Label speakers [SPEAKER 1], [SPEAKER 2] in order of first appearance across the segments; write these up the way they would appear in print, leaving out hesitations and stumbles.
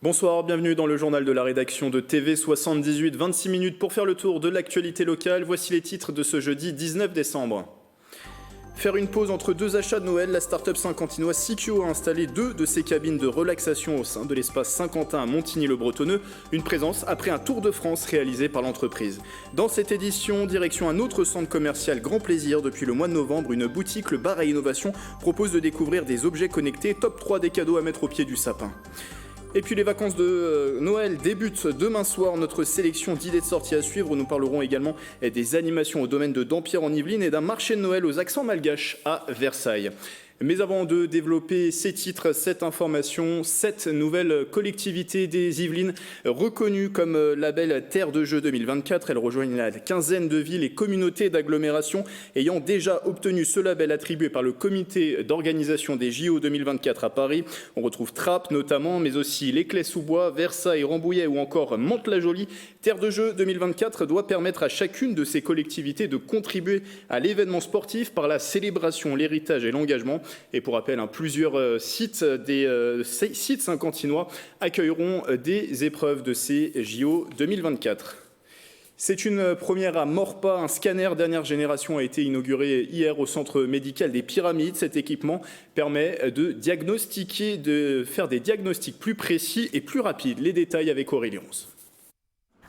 [SPEAKER 1] Bonsoir, bienvenue dans le journal de la rédaction de TV 78, 26 minutes pour faire le tour de l'actualité locale. Voici les titres de ce jeudi 19 décembre. Faire une pause entre deux achats de Noël, la start-up saint-quentinoise Sikio a installé 2 de ses cabines de relaxation au sein de l'espace Saint-Quentin à Montigny-le-Bretonneux, une présence après un tour de France réalisé par l'entreprise. Dans cette édition, direction un autre centre commercial Grand Plaisir. Depuis le mois de novembre, une boutique, le Bar à Innovation, propose de découvrir des objets connectés, top 3 des cadeaux à mettre au pied du sapin. Et puis les vacances de Noël débutent demain soir. Notre sélection d'idées de sortie à suivre. Nous parlerons également des animations au domaine de Dampierre en Yvelines et d'un marché de Noël aux accents malgaches à Versailles. Mais avant de développer ces titres, cette information, 7 nouvelles collectivités des Yvelines reconnues comme label Terre de Jeux 2024. Elles rejoignent la quinzaine de villes et communautés d'agglomération ayant déjà obtenu ce label attribué par le comité d'organisation des JO 2024 à Paris. On retrouve Trappes notamment, mais aussi Les Clés-sous-Bois, Versailles, Rambouillet ou encore Mantes-la-Jolie. Terre de Jeux 2024 doit permettre à chacune de ces collectivités de contribuer à l'événement sportif par la célébration, l'héritage et l'engagement. Et pour rappel, plusieurs sites saint-quentinois accueilleront des épreuves de ces JO 2024. C'est une première à Morpa. Un scanner dernière génération a été inauguré hier au centre médical des Pyramides. Cet équipement permet de faire des diagnostics plus précis et plus rapides. Les détails avec Aurélie Ronce.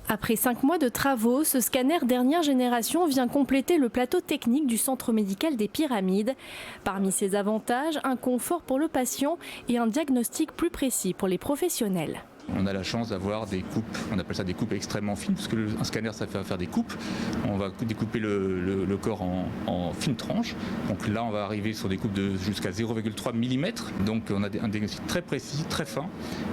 [SPEAKER 2] Après 5 mois de travaux, ce scanner dernière génération vient compléter le plateau technique du centre médical des Pyramides. Parmi ses avantages, un confort pour le patient et un diagnostic plus précis pour les professionnels.
[SPEAKER 3] On a la chance d'avoir des coupes, on appelle ça des coupes extrêmement fines, parce qu'un scanner ça fait faire des coupes. On va découper le corps en fines tranches. Donc là on va arriver sur des coupes de jusqu'à 0,3 mm. Donc on a un diagnostic très précis, très fin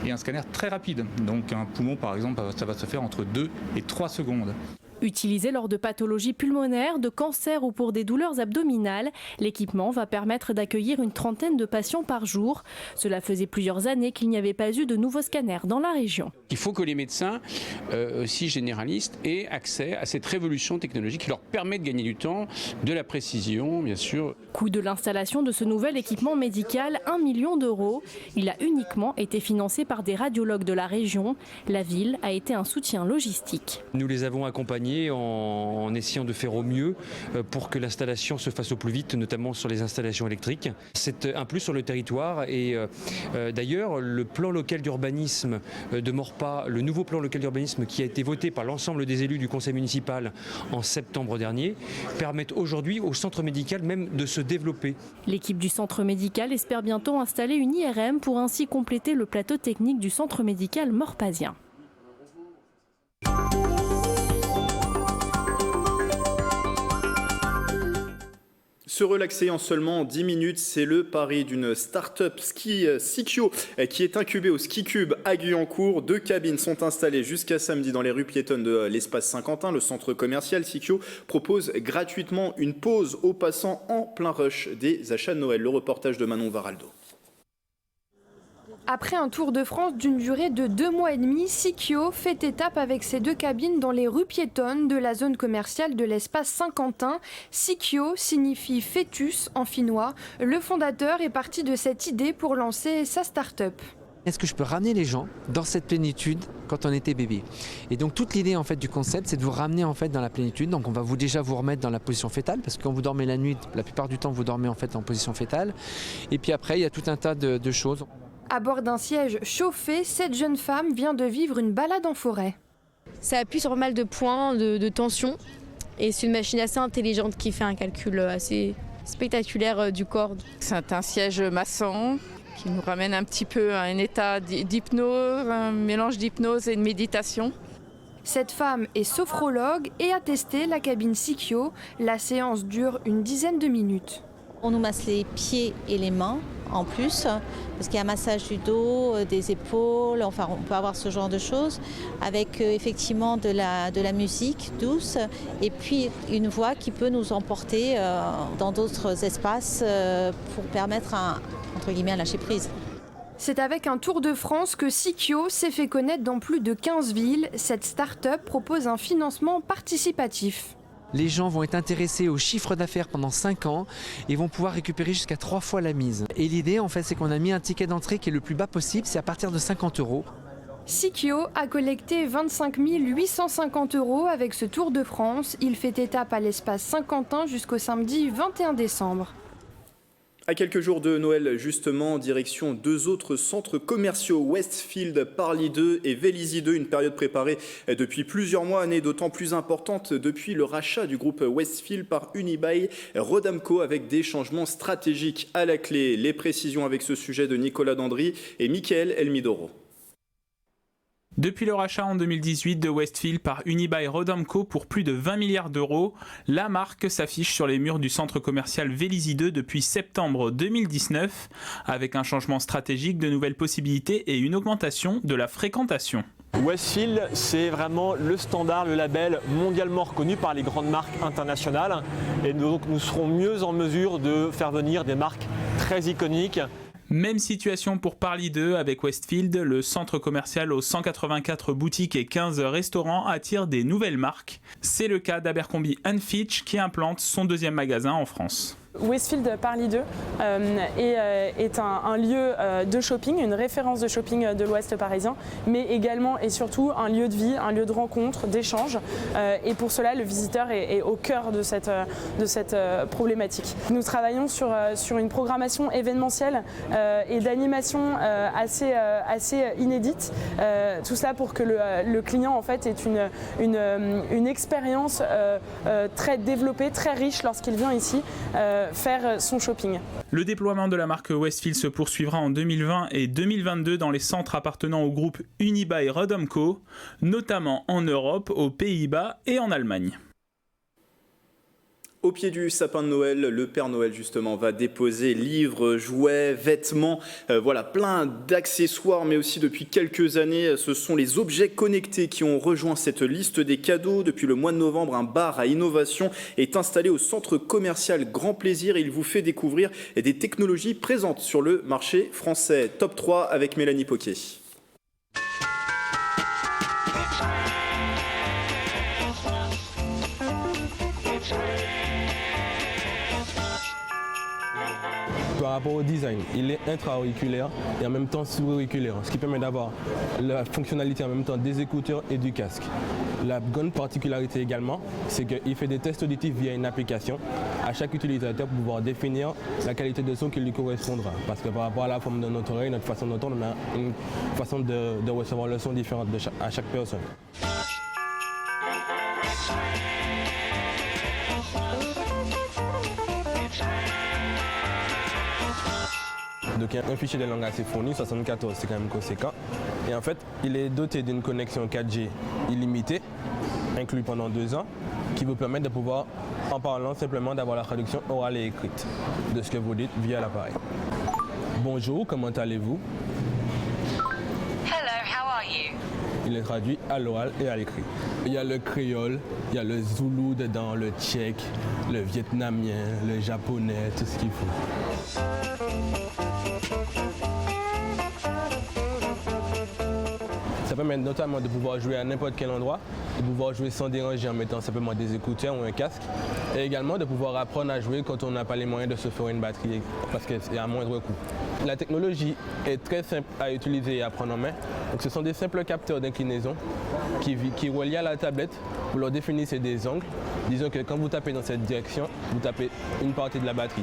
[SPEAKER 3] et un scanner très rapide. Donc un poumon par exemple, ça va se faire entre 2 et 3 secondes.
[SPEAKER 2] Utilisé lors de pathologies pulmonaires, de cancers ou pour des douleurs abdominales, l'équipement va permettre d'accueillir une trentaine de patients par jour. Cela faisait plusieurs années qu'il n'y avait pas eu de nouveaux scanners dans la région.
[SPEAKER 4] Il faut que les médecins, aussi généralistes, aient accès à cette révolution technologique qui leur permet de gagner du temps, de la précision, bien sûr.
[SPEAKER 2] Coût de l'installation de ce nouvel équipement médical, 1 million d'euros. Il a uniquement été financé par des radiologues de la région. La ville a été un soutien logistique.
[SPEAKER 5] Nous les avons accompagnés en essayant de faire au mieux pour que l'installation se fasse au plus vite, notamment sur les installations électriques. C'est un plus sur le territoire et d'ailleurs le plan local d'urbanisme de Morpa, le nouveau plan local d'urbanisme qui a été voté par l'ensemble des élus du conseil municipal en septembre dernier, permettent aujourd'hui au centre médical même de se développer.
[SPEAKER 2] L'équipe du centre médical espère bientôt installer une IRM pour ainsi compléter le plateau technique du centre médical morpasien.
[SPEAKER 1] Se relaxer en seulement 10 minutes, c'est le pari d'une start-up ski Sikio qui est incubée au Ski Cube à Guyancourt. 2 cabines sont installées jusqu'à samedi dans les rues piétonnes de l'espace Saint-Quentin. Le centre commercial Sikio propose gratuitement une pause aux passants en plein rush des achats de Noël. Le reportage de Manon Varaldo.
[SPEAKER 6] Après un tour de France d'une durée de 2 mois et demi, Sikio fait étape avec ses 2 cabines dans les rues piétonnes de la zone commerciale de l'espace Saint-Quentin. Sikio signifie fœtus en finnois. Le fondateur est parti de cette idée pour lancer sa start-up.
[SPEAKER 7] Est-ce que je peux ramener les gens dans cette plénitude quand on était bébé? Et donc toute l'idée en fait du concept, c'est de vous ramener en fait dans la plénitude. Donc on va déjà vous remettre dans la position fétale, parce que quand vous dormez la nuit, la plupart du temps vous dormez en fait en position fétale. Et puis après il y a tout un tas de choses.
[SPEAKER 6] À bord d'un siège chauffé, cette jeune femme vient de vivre une balade en forêt.
[SPEAKER 8] Ça appuie sur pas mal de points de tension et c'est une machine assez intelligente qui fait un calcul assez spectaculaire du corps.
[SPEAKER 9] C'est un siège massant qui nous ramène un petit peu à un état d'hypnose, un mélange d'hypnose et de méditation.
[SPEAKER 6] Cette femme est sophrologue et a testé la cabine Sikio. La séance dure une dizaine de minutes.
[SPEAKER 10] On nous masse les pieds et les mains en plus, parce qu'il y a un massage du dos, des épaules, enfin on peut avoir ce genre de choses, avec effectivement de la musique douce et puis une voix qui peut nous emporter dans d'autres espaces pour permettre entre guillemets, un lâcher prise.
[SPEAKER 6] C'est avec un tour de France que Sikio s'est fait connaître dans plus de 15 villes. Cette start-up propose un financement participatif.
[SPEAKER 7] Les gens vont être intéressés au chiffre d'affaires pendant 5 ans et vont pouvoir récupérer jusqu'à 3 fois la mise. Et l'idée, en fait, c'est qu'on a mis un ticket d'entrée qui est le plus bas possible, c'est à partir de 50 €.
[SPEAKER 6] Sikyo a collecté 25 850 € avec ce Tour de France. Il fait étape à l'espace Saint-Quentin jusqu'au samedi 21 décembre.
[SPEAKER 1] À quelques jours de Noël, justement, direction deux autres centres commerciaux, Westfield, Parly 2 et Vélizy 2, une période préparée depuis plusieurs mois, année d'autant plus importante depuis le rachat du groupe Westfield par Unibail-Rodamco avec des changements stratégiques à la clé. Les précisions avec ce sujet de Nicolas Dandry et Mickaël Elmidoro.
[SPEAKER 11] Depuis le rachat en 2018 de Westfield par Unibail-Rodamco pour plus de 20 milliards d'euros, la marque s'affiche sur les murs du centre commercial Vélizy 2 depuis septembre 2019, avec un changement stratégique, de nouvelles possibilités et une augmentation de la fréquentation.
[SPEAKER 12] Westfield, c'est vraiment le standard, le label mondialement reconnu par les grandes marques internationales. Et donc nous serons mieux en mesure de faire venir des marques très iconiques.
[SPEAKER 11] Même situation pour Parly 2 avec Westfield, le centre commercial aux 184 boutiques et 15 restaurants attire des nouvelles marques. C'est le cas d'Abercrombie & Fitch qui implante son deuxième magasin en France.
[SPEAKER 13] Westfield Parly 2 est un lieu de shopping, une référence de shopping de l'Ouest parisien, mais également et surtout un lieu de vie, un lieu de rencontre, d'échange. Et pour cela, le visiteur est au cœur de cette problématique. Nous travaillons sur une programmation événementielle et d'animation assez inédite. Tout cela pour que le client en fait ait une expérience très développée, très riche lorsqu'il vient ici. Faire son shopping.
[SPEAKER 11] Le déploiement de la marque Westfield se poursuivra en 2020 et 2022 dans les centres appartenant au groupe Unibail-Rodamco, notamment en Europe, aux Pays-Bas et en Allemagne.
[SPEAKER 1] Au pied du sapin de Noël, le Père Noël justement va déposer livres, jouets, vêtements, voilà plein d'accessoires, mais aussi depuis quelques années, ce sont les objets connectés qui ont rejoint cette liste des cadeaux. Depuis le mois de novembre, un bar à innovation est installé au centre commercial Grand Plaisir. Il vous fait découvrir des technologies présentes sur le marché français. Top 3 avec Mélanie Poquet.
[SPEAKER 14] Par rapport au design, il est intra-auriculaire et en même temps sous-auriculaire, ce qui permet d'avoir la fonctionnalité en même temps des écouteurs et du casque. La grande particularité également, c'est qu'il fait des tests auditifs via une application à chaque utilisateur pour pouvoir définir la qualité de son qui lui correspondra. Parce que par rapport à la forme de notre oreille, notre façon d'entendre, on a une façon de recevoir le son différente à chaque personne. Donc il y a un fichier de langue assez fourni, 74, c'est quand même conséquent. Et en fait, il est doté d'une connexion 4G illimitée, inclus pendant 2 ans, qui vous permet de pouvoir, en parlant simplement, d'avoir la traduction orale et écrite de ce que vous dites via l'appareil. Bonjour, comment allez-vous?
[SPEAKER 15] Hello, how are you?
[SPEAKER 14] Il est traduit à l'oral et à l'écrit. Il y a le créole, il y a le zoulou dedans, le tchèque, le vietnamien, le japonais, tout ce qu'il faut. Ça permet notamment de pouvoir jouer à n'importe quel endroit, de pouvoir jouer sans déranger en mettant simplement des écouteurs ou un casque, et également de pouvoir apprendre à jouer quand on n'a pas les moyens de se faire une batterie, parce que c'est à moindre coût. La technologie est très simple à utiliser et à prendre en main. Donc, ce sont des simples capteurs d'inclinaison qui relient à la tablette. Vous leur définissez des angles. Disons que quand vous tapez dans cette direction, vous tapez une partie de la batterie.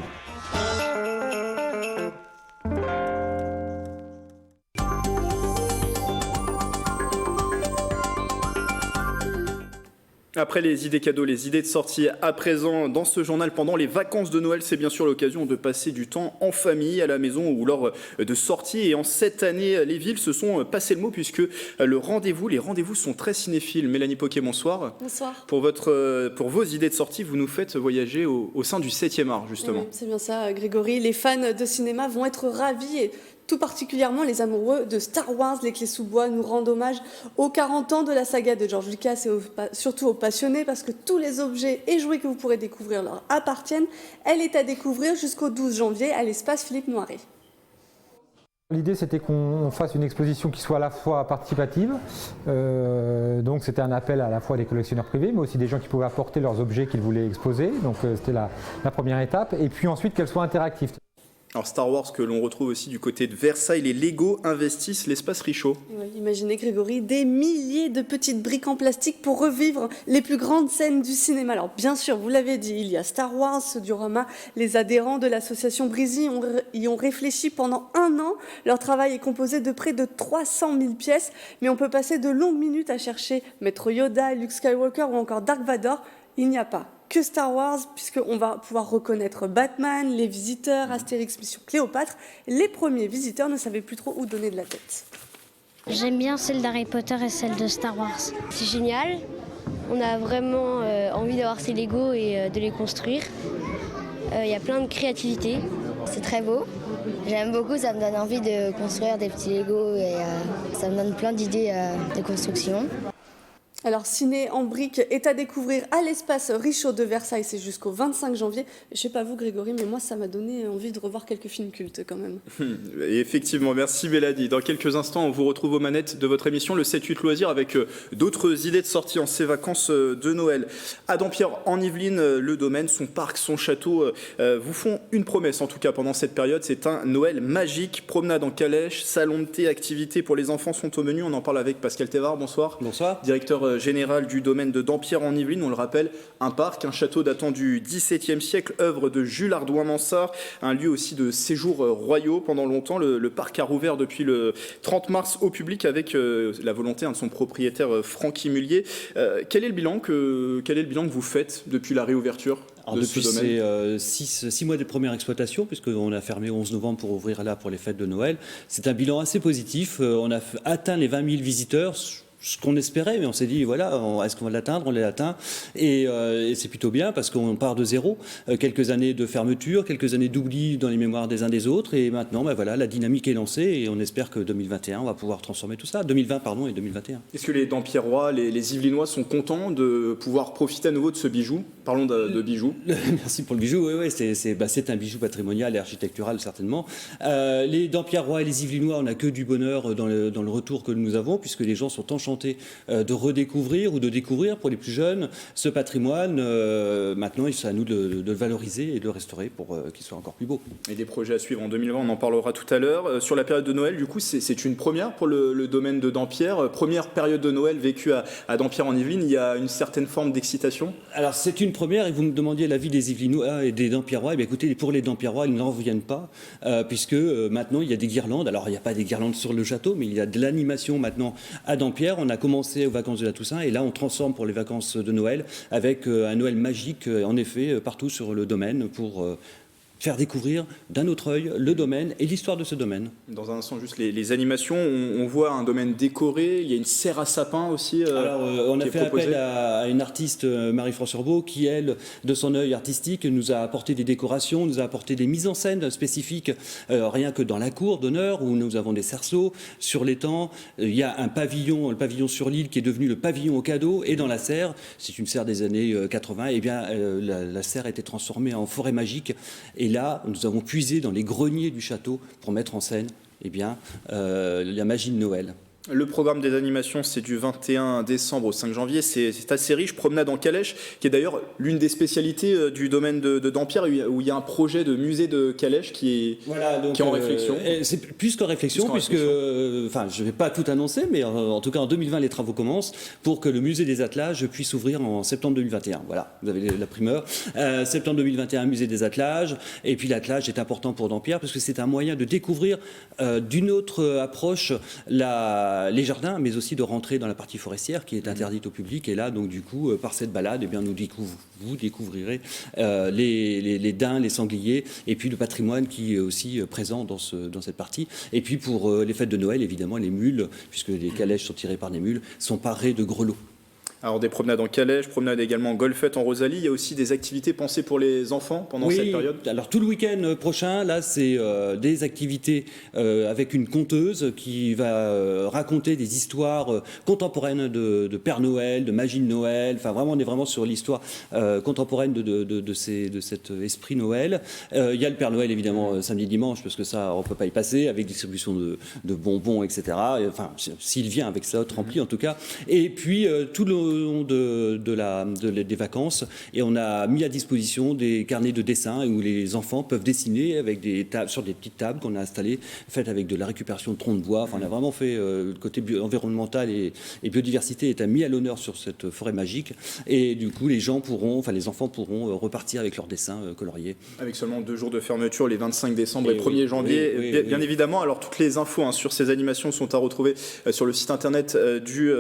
[SPEAKER 1] Après les idées cadeaux, les idées de sortie, à présent dans ce journal, pendant les vacances de Noël, c'est bien sûr l'occasion de passer du temps en famille, à la maison ou lors de sorties. Et en cette année, les villes se sont passé le mot puisque les rendez-vous sont très cinéphiles. Mélanie Poquet, bonsoir.
[SPEAKER 16] Bonsoir.
[SPEAKER 1] Pour vos idées de sortie, vous nous faites voyager au sein du 7e art, justement.
[SPEAKER 16] Oui, c'est bien ça, Grégory. Les fans de cinéma vont être ravis et tout particulièrement les amoureux de Star Wars, Les Clés sous bois, nous rendent hommage aux 40 ans de la saga de George Lucas et surtout aux passionnés parce que tous les objets et jouets que vous pourrez découvrir leur appartiennent. Elle est à découvrir jusqu'au 12 janvier à l'espace Philippe Noiret.
[SPEAKER 17] L'idée, c'était qu'on fasse une exposition qui soit à la fois participative, donc c'était un appel à la fois des collectionneurs privés, mais aussi des gens qui pouvaient apporter leurs objets qu'ils voulaient exposer, donc c'était la première étape, et puis ensuite qu'elle soit interactive.
[SPEAKER 1] Alors Star Wars que l'on retrouve aussi du côté de Versailles, les Lego investissent l'espace Richaud.
[SPEAKER 16] Ouais, imaginez Grégory, des milliers de petites briques en plastique pour revivre les plus grandes scènes du cinéma. Alors bien sûr, vous l'avez dit, il y a Star Wars, ce diorama. Les adhérents de l'association Breezy y ont réfléchi pendant 1 an. Leur travail est composé de près de 300 000 pièces, mais on peut passer de longues minutes à chercher Maître Yoda, Luke Skywalker ou encore Dark Vador. Il n'y a pas que Star Wars, puisqu'on va pouvoir reconnaître Batman, les visiteurs, Astérix Mission Cléopâtre. Les premiers visiteurs ne savaient plus trop où donner de la tête.
[SPEAKER 15] J'aime bien celle d'Harry Potter et celle de Star Wars. C'est génial, on a vraiment envie d'avoir ces Lego et de les construire. Il y a plein de créativité, c'est très beau. J'aime beaucoup, ça me donne envie de construire des petits Lego et ça me donne plein d'idées de construction.
[SPEAKER 16] Alors, Ciné en briques est à découvrir à l'espace Richaud de Versailles, c'est jusqu'au 25 janvier. Je sais pas vous, Grégory, mais moi, ça m'a donné envie de revoir quelques films cultes quand même.
[SPEAKER 1] Et effectivement, merci Mélanie. Dans quelques instants, on vous retrouve aux manettes de votre émission, le 7-8 loisirs, avec d'autres idées de sortie en ces vacances de Noël. À Dampierre, en Yvelines, le domaine, son parc, son château vous font une promesse, en tout cas pendant cette période. C'est un Noël magique, promenade en calèche, salon de thé, activités pour les enfants sont au menu. On en parle avec Pascal Thévard, bonsoir.
[SPEAKER 18] Bonsoir.
[SPEAKER 1] Directeur général du domaine de Dampierre en Yvelines, on le rappelle, un parc, un château datant du XVIIe siècle, œuvre de Jules Hardouin-Mansart, un lieu aussi de séjours royaux pendant longtemps. Le parc a rouvert depuis le 30 mars au public avec la volonté de son propriétaire Francky Mullier. Quel est le bilan que vous faites depuis la réouverture de ce domaine ?
[SPEAKER 18] C'est 6 mois de première exploitation, puisqu'on a fermé 11 novembre pour ouvrir là pour les fêtes de Noël. C'est un bilan assez positif. On a atteint les 20 000 visiteurs, ce qu'on espérait, mais on s'est dit, voilà, est-ce qu'on va l'atteindre ? On l'a atteint. Et c'est plutôt bien parce qu'on part de zéro. Quelques années de fermeture, quelques années d'oubli dans les mémoires des uns des autres. Et maintenant, voilà, la dynamique est lancée et on espère que 2021, on va pouvoir transformer tout ça. 2020, pardon, et 2021.
[SPEAKER 1] Est-ce que les Dampierrois, les Yvelinois sont contents de pouvoir profiter à nouveau de ce bijou ? Parlons de bijoux.
[SPEAKER 18] Merci pour le bijou. Oui, c'est un bijou patrimonial et architectural, certainement. Les Dampierrois et les Yvelinois, on n'a que du bonheur dans le retour que nous avons, puisque les gens sont enchantés de redécouvrir ou de découvrir pour les plus jeunes ce patrimoine. Maintenant, c'est à nous de le valoriser et de le restaurer pour qu'il soit encore plus beau.
[SPEAKER 1] Et des projets à suivre en 2020, on en parlera tout à l'heure. Sur la période de Noël, du coup, c'est une première pour le domaine de Dampierre. Première période de Noël vécue à Dampierre en Yvelines. Il y a une certaine forme d'excitation.
[SPEAKER 18] Alors, c'est une première et vous me demandiez l'avis des Yvelinois et des Dampierrois. Eh bien, écoutez, pour les Dampierrois, ils n'en reviennent pas puisque maintenant, il y a des guirlandes. Alors, il n'y a pas des guirlandes sur le château, mais il y a de l'animation maintenant à Dampierre. On a commencé aux vacances de la Toussaint et là on transforme pour les vacances de Noël avec un Noël magique en effet partout sur le domaine pour faire découvrir d'un autre œil le domaine et l'histoire de ce domaine.
[SPEAKER 1] Dans un instant, juste les animations, on voit un domaine décoré, il y a une serre à sapin aussi.
[SPEAKER 18] Alors, on a fait appel à une artiste, Marie-France Urbault, qui, elle, de son œil artistique, nous a apporté des décorations, nous a apporté des mises en scène spécifiques, rien que dans la cour d'honneur, où nous avons des cerceaux, sur l'étang, il y a un pavillon, le pavillon sur l'île, qui est devenu le pavillon au cadeau, et dans la serre, c'est une serre des années 80, eh bien, la serre a été transformée en forêt magique, et là, nous avons puisé dans les greniers du château pour mettre en scène la magie de Noël.
[SPEAKER 1] Le programme des animations, c'est du 21 décembre au 5 janvier. C'est assez riche. Promenade en calèche, qui est d'ailleurs l'une des spécialités du domaine de Dampierre, où il y a un projet de musée de calèche qui est en réflexion.
[SPEAKER 18] C'est plus qu'en réflexion, puisque je ne vais pas tout annoncer, mais en tout cas en 2020, les travaux commencent pour que le musée des attelages puisse ouvrir en septembre 2021. Voilà, vous avez la primeur. Septembre 2021, musée des attelages. Et puis l'attelage est important pour Dampierre, parce que c'est un moyen de découvrir d'une autre approche les jardins, mais aussi de rentrer dans la partie forestière qui est interdite au public. Et là, donc du coup, par cette balade, eh bien, vous découvrirez les daims, les sangliers, et puis le patrimoine qui est aussi présent dans cette partie. Et puis pour les fêtes de Noël, évidemment, les mules, puisque les calèches sont tirées par des mules, sont parées de grelots.
[SPEAKER 1] Alors des promenades en calèche, promenades également en golfette en Rosalie. Il y a aussi des activités pensées pour les enfants pendant cette période.
[SPEAKER 18] Alors tout le week-end prochain, là c'est des activités avec une conteuse qui va raconter des histoires contemporaines de Père Noël, de magie de Noël. Enfin vraiment, on est vraiment sur l'histoire contemporaine de cet esprit Noël. Il y a le Père Noël évidemment samedi dimanche, parce que ça on peut pas y passer, avec distribution de bonbons, etc. Enfin s'il vient avec ça rempli en tout cas. Et puis tout le des vacances et on a mis à disposition des carnets de dessin où les enfants peuvent dessiner avec sur des petites tables qu'on a installées, faites avec de la récupération de troncs de bois. Enfin, on a vraiment fait le côté environnemental et biodiversité est mis à l'honneur sur cette forêt magique. Et du coup, les enfants pourront repartir avec leurs dessins coloriés. Avec seulement 2 jours de fermeture, les 25 décembre et 1er janvier, bien évidemment. Alors, toutes les infos sur ces animations sont à retrouver sur le site internet du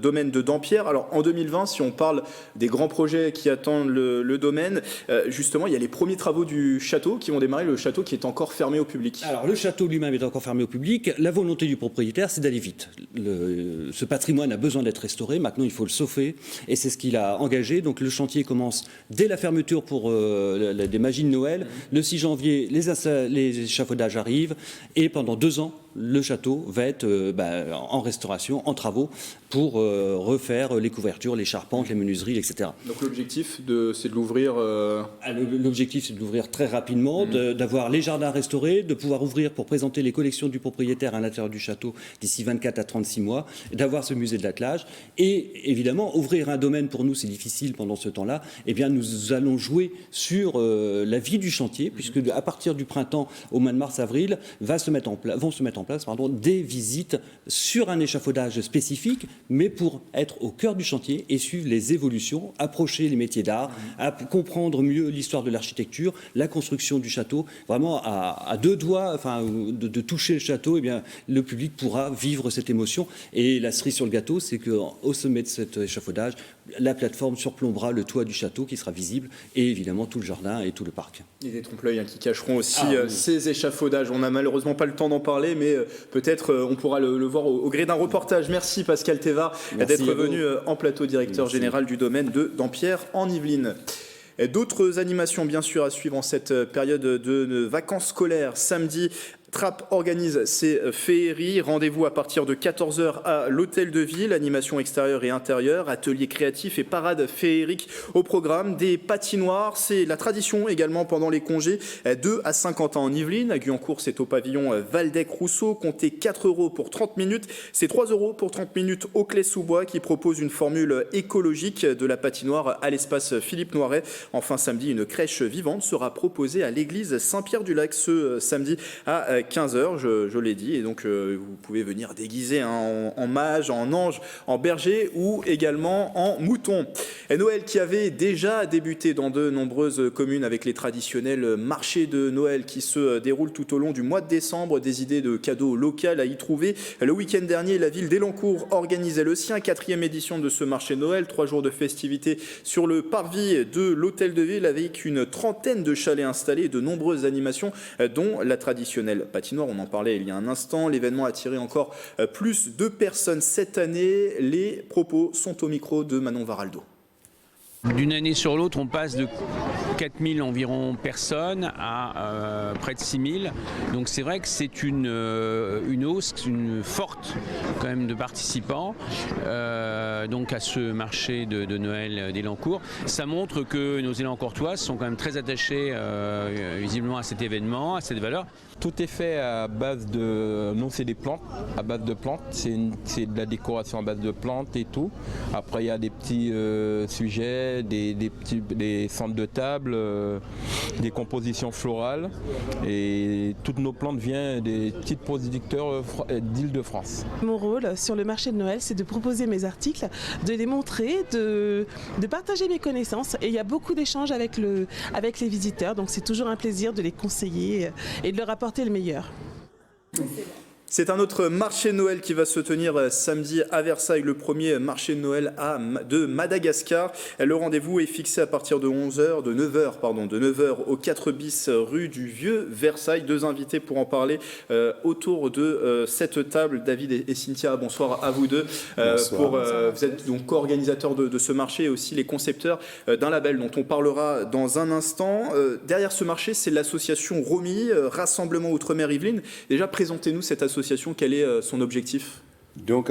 [SPEAKER 18] domaine de Dampierre. Alors, en 2020, si on parle des grands projets qui attendent le domaine, justement, il y a les premiers travaux du château qui vont démarrer, le château qui est encore fermé au public. Alors, le château lui-même est encore fermé au public. La volonté du propriétaire, c'est d'aller vite. Ce patrimoine a besoin d'être restauré. Maintenant, il faut le sauver. Et c'est ce qu'il a engagé. Donc, le chantier commence dès la fermeture pour des magies de Noël. Le 6 janvier, les échafaudages arrivent. Et pendant 2 ans, le château va être en restauration, en travaux, pour refaire les couvertures, les charpentes, les menuiseries, etc. Donc l'objectif, c'est de l'ouvrir L'objectif, c'est de l'ouvrir très rapidement, d'avoir les jardins restaurés, de pouvoir ouvrir pour présenter les collections du propriétaire à l'intérieur du château d'ici 24 à 36 mois, d'avoir ce musée de l'attelage. Et évidemment, ouvrir un domaine, pour nous, c'est difficile pendant ce temps-là. Eh bien, nous allons jouer sur la vie du chantier, puisque à partir du printemps, au mois de mars-avril, vont se mettre en place des visites sur un échafaudage spécifique, mais pour être au cœur du chantier et suivre les évolutions, approcher les métiers d'art, comprendre mieux l'histoire de l'architecture, la construction du château, vraiment à 2 doigts de toucher le château. Eh bien, le public pourra vivre cette émotion. Et la cerise sur le gâteau, c'est qu'au sommet de cet échafaudage, la plateforme surplombera le toit du château qui sera visible et évidemment tout le jardin et tout le parc. Et des trompe-l'œil qui cacheront aussi ces échafaudages. On n'a malheureusement pas le temps d'en parler, mais peut-être on pourra le voir au gré d'un reportage. Merci Pascal Thévard d'être venu en plateau, directeur général du domaine de Dampierre en Yvelines. D'autres animations bien sûr à suivre en cette période de vacances scolaires. Samedi, Trappes organise ses féeries. Rendez-vous à partir de 14h à l'Hôtel de Ville. Animation extérieure et intérieure, ateliers créatifs et parades féeriques au programme. Des patinoires, c'est la tradition également pendant les congés. 2 à 50 ans en Yvelines. À Guyancourt, c'est au pavillon Waldeck-Rousseau. Comptez 4 € pour 30 minutes. C'est 3 € pour 30 minutes au Clé-sous-Bois qui propose une formule écologique de la patinoire à l'espace Philippe Noiret. Enfin, samedi, une crèche vivante sera proposée à l'église Saint-Pierre-du-Lac ce samedi à 15h, je l'ai dit, et donc vous pouvez venir déguiser en mage, en ange, en berger ou également en mouton. Et Noël qui avait déjà débuté dans de nombreuses communes avec les traditionnels marchés de Noël qui se déroulent tout au long du mois de décembre, des idées de cadeaux locaux à y trouver. Le week-end dernier, la ville d'Elancourt organisait le sien, 4e édition de ce marché de Noël, 3 jours de festivités sur le parvis de l'Hôtel de Ville avec une trentaine de chalets installés et de nombreuses animations dont la traditionnelle patinoire, on en parlait il y a un instant. L'événement a attiré encore plus de personnes cette année. Les propos sont au micro de Manon Varaldo.
[SPEAKER 4] D'une année sur l'autre, on passe de 4000 environ personnes à près de 6000. Donc c'est vrai que c'est une hausse, une forte quand même de participants donc à ce marché de Noël d'Elancourt. Ça montre que nos Élancourtois sont quand même très attachés visiblement à cet événement, à cette valeur.
[SPEAKER 14] Tout est fait à base de... Nous, c'est des plantes, à base de plantes. C'est de la décoration à base de plantes et tout. Après, il y a des petits sujets, des centres de table, des compositions florales. Et toutes nos plantes viennent des petits producteurs d'Île-de-France.
[SPEAKER 19] Mon rôle sur le marché de Noël, c'est de proposer mes articles, de les montrer, de partager mes connaissances. Et il y a beaucoup d'échanges avec les visiteurs. Donc, c'est toujours un plaisir de les conseiller et de leur apporter le meilleur.
[SPEAKER 1] C'est un autre marché de Noël qui va se tenir samedi à Versailles, le premier marché de Noël de Madagascar. Le rendez-vous est fixé à partir de 9h au 4 bis rue du Vieux Versailles. 2 invités pour en parler autour de cette table, David et Cynthia. Bonsoir à vous deux. Vous êtes donc co-organisateurs de ce marché et aussi les concepteurs d'un label dont on parlera dans un instant. Derrière ce marché, c'est l'association ROMI, Rassemblement Outre-mer Yvelines. Déjà, présentez-nous cette association. Quel est son objectif ?
[SPEAKER 20] Donc,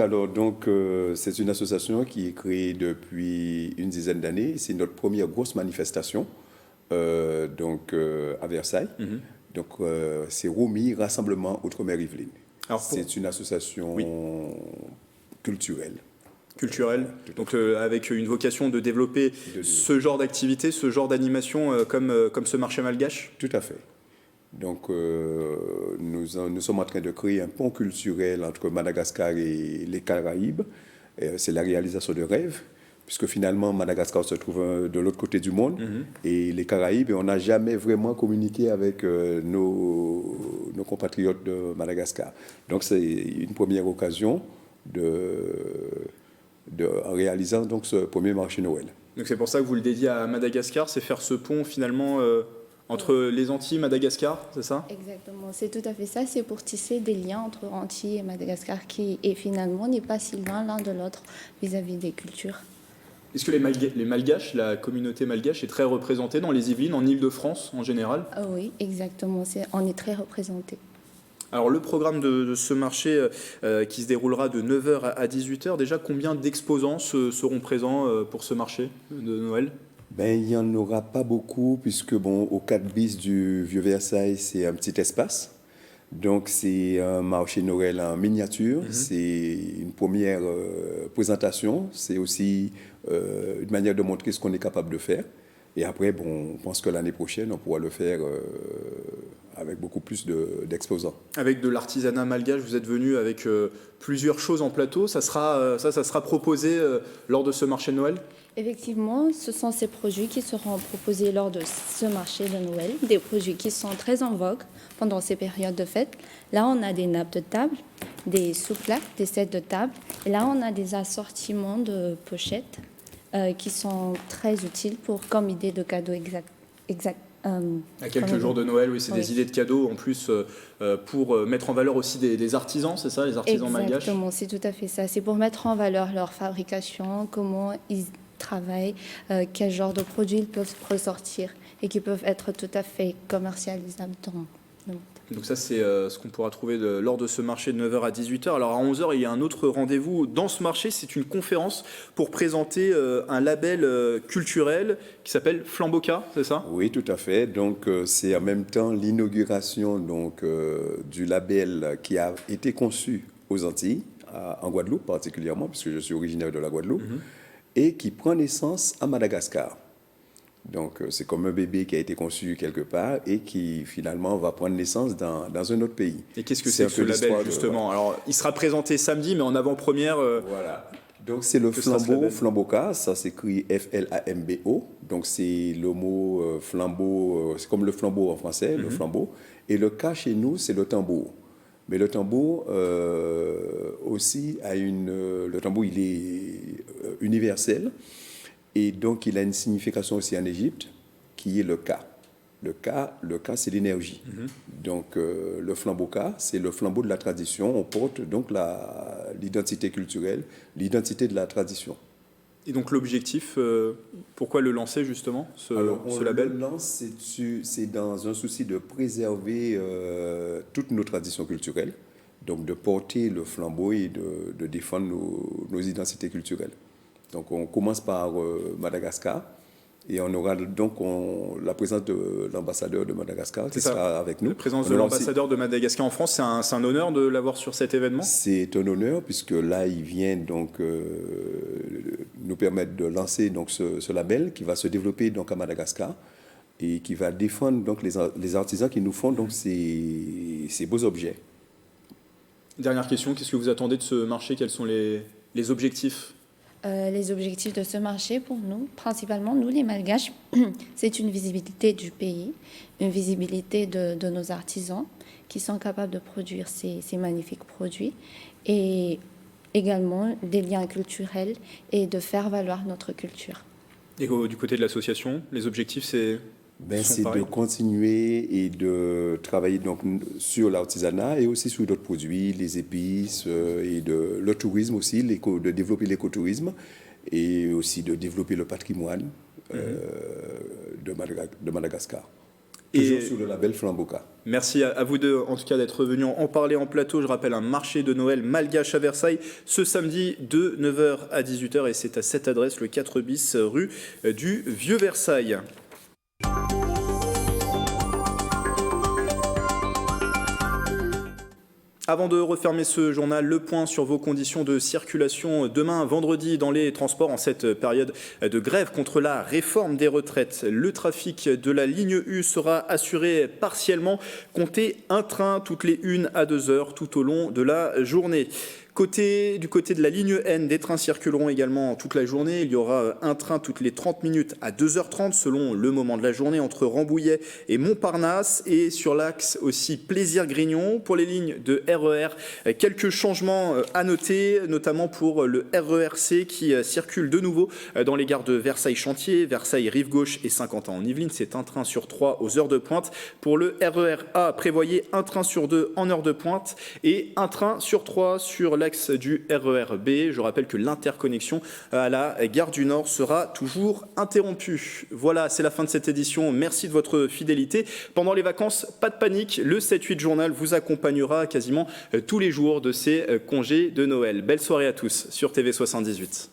[SPEAKER 20] c'est une association qui est créée depuis une dizaine d'années. C'est notre première grosse manifestation à Versailles. Donc, c'est ROMI, Rassemblement Outre-mer Yvelines. C'est une association culturelle.
[SPEAKER 1] culturel, donc avec une vocation de développer ce genre d'activité, ce genre d'animation comme ce marché malgache.
[SPEAKER 20] Tout à fait. Donc nous sommes en train de créer un pont culturel entre Madagascar et les Caraïbes. C'est la réalisation de rêves, puisque finalement Madagascar se trouve de l'autre côté du monde et les Caraïbes, et on n'a jamais vraiment communiqué avec nos compatriotes de Madagascar. Donc c'est une première occasion en réalisant donc ce premier marché Noël.
[SPEAKER 1] Donc c'est pour ça que vous le dédiez à Madagascar, c'est faire ce pont finalement entre les Antilles et Madagascar, c'est ça?
[SPEAKER 21] Exactement, c'est tout à fait ça, c'est pour tisser des liens entre Antilles et Madagascar qui et finalement n'est pas si loin l'un de l'autre vis-à-vis des cultures.
[SPEAKER 1] Est-ce que les Malgaches, la communauté malgache est très représentée dans les Yvelines, en Île-de-France en général?
[SPEAKER 21] Oui, exactement, on est très représentés.
[SPEAKER 1] Alors le programme de ce marché qui se déroulera de 9h à 18h, déjà combien d'exposants seront présents pour ce marché de Noël?
[SPEAKER 20] Il n'y en aura pas beaucoup, puisque au 4 bis du Vieux Versailles, c'est un petit espace. Donc c'est un marché Noël en miniature, c'est une première présentation, c'est aussi une manière de montrer ce qu'on est capable de faire. Et après, on pense que l'année prochaine, on pourra le faire avec beaucoup plus d'exposants.
[SPEAKER 1] Avec de l'artisanat malgache, vous êtes venu avec plusieurs choses en plateau. Ça sera proposé lors de ce marché de Noël?
[SPEAKER 21] Effectivement, ce sont ces produits qui seront proposés lors de ce marché de Noël, des produits qui sont très en vogue pendant ces périodes de fête. Là, on a des nappes de table, des sous-plaques, des sets de table. Et là, on a des assortiments de pochettes qui sont très utiles comme idée de cadeau exact.
[SPEAKER 1] À quelques jours de Noël, oui, c'est des idées de cadeaux en plus pour mettre en valeur aussi des artisans, c'est ça, les artisans malgaches?
[SPEAKER 21] Exactement, c'est tout à fait ça. C'est pour mettre en valeur leur fabrication, comment ils travaillent, quel genre de produits ils peuvent ressortir et qui peuvent être tout à fait commercialisables dans le monde.
[SPEAKER 1] Donc ça, c'est ce qu'on pourra trouver lors de ce marché de 9h à 18h. Alors à 11h, il y a un autre rendez-vous dans ce marché. C'est une conférence pour présenter un label culturel qui s'appelle Flamboca, c'est ça?
[SPEAKER 20] Oui, tout à fait. Donc c'est en même temps l'inauguration du label qui a été conçu aux Antilles, en Guadeloupe particulièrement, puisque je suis originaire de la Guadeloupe, et qui prend naissance à Madagascar. Donc, c'est comme un bébé qui a été conçu quelque part et qui, finalement, va prendre naissance dans un autre pays.
[SPEAKER 1] Et qu'est-ce que c'est que ce label, justement? Alors, il sera présenté samedi, mais en avant-première...
[SPEAKER 20] Voilà. Donc, c'est le flambeau, Flamboca, ça s'écrit F-L-A-M-B-O. Donc, c'est le mot flambeau, c'est comme le flambeau en français, le flambeau. Et le K, chez nous, c'est le tambour. Mais le tambour aussi le tambour, il est universel. Et donc, il a une signification aussi en Égypte, qui est le Ka. Le Ka, c'est l'énergie. Donc, le flamboca, c'est le flambeau de la tradition. On porte donc l'identité culturelle, l'identité de la tradition.
[SPEAKER 1] Et donc, l'objectif, pourquoi le lancer, justement, ce label?
[SPEAKER 20] Le lance, c'est dans un souci de préserver toutes nos traditions culturelles, donc de porter le flambeau et de défendre nos identités culturelles. Donc, on commence par Madagascar et on aura donc la présence de l'ambassadeur de Madagascar qui sera avec nous.
[SPEAKER 1] La présence de l'ambassadeur de Madagascar en France, c'est un honneur de l'avoir sur cet événement?
[SPEAKER 20] C'est un honneur puisque là, il vient donc nous permettre de lancer donc ce label qui va se développer donc à Madagascar et qui va défendre donc les artisans qui nous font donc ces beaux objets.
[SPEAKER 1] Dernière question, qu'est-ce que vous attendez de ce marché? Quels sont les objectifs?
[SPEAKER 21] Les objectifs de ce marché pour nous, principalement nous les Malgaches, c'est une visibilité du pays, une visibilité de nos artisans qui sont capables de produire ces magnifiques produits et également des liens culturels et de faire valoir notre culture.
[SPEAKER 1] Et du côté de l'association, les objectifs, c'est
[SPEAKER 20] de continuer et de travailler donc sur l'artisanat et aussi sur d'autres produits, les épices et le tourisme aussi, de développer l'écotourisme et aussi de développer le patrimoine de Madagascar. Toujours sous le label Flamboca.
[SPEAKER 1] Merci à vous deux, en tout cas, d'être venus en parler en plateau. Je rappelle, un marché de Noël malgache à Versailles, ce samedi de 9h à 18h. Et c'est à cette adresse, le 4 bis rue du Vieux Versailles. Avant de refermer ce journal, le point sur vos conditions de circulation demain, vendredi, dans les transports en cette période de grève contre la réforme des retraites. Le trafic de la ligne U sera assuré partiellement. Comptez un train toutes les 1 à 2 heures tout au long de la journée. Du côté de la ligne N, des trains circuleront également toute la journée. Il y aura un train toutes les 30 minutes à 2h30 selon le moment de la journée entre Rambouillet et Montparnasse. Et sur l'axe aussi Plaisir-Grignon pour les lignes de RER. Quelques changements à noter, notamment pour le RERC qui circule de nouveau dans les gares de Versailles-Chantier, Versailles-Rive-Gauche et Saint-Quentin-en-Yvelines. C'est un train sur 3 aux heures de pointe. Pour le RER-A, prévoyez un train sur 2 en heure de pointe et un train sur 3 sur l'axe du RER-B. Je rappelle que l'interconnexion à la gare du Nord sera toujours interrompue. Voilà, c'est la fin de cette édition. Merci de votre fidélité. Pendant les vacances, pas de panique. Le 7-8 journal vous accompagnera quasiment tous les jours de ces congés de Noël. Belle soirée à tous sur TV78.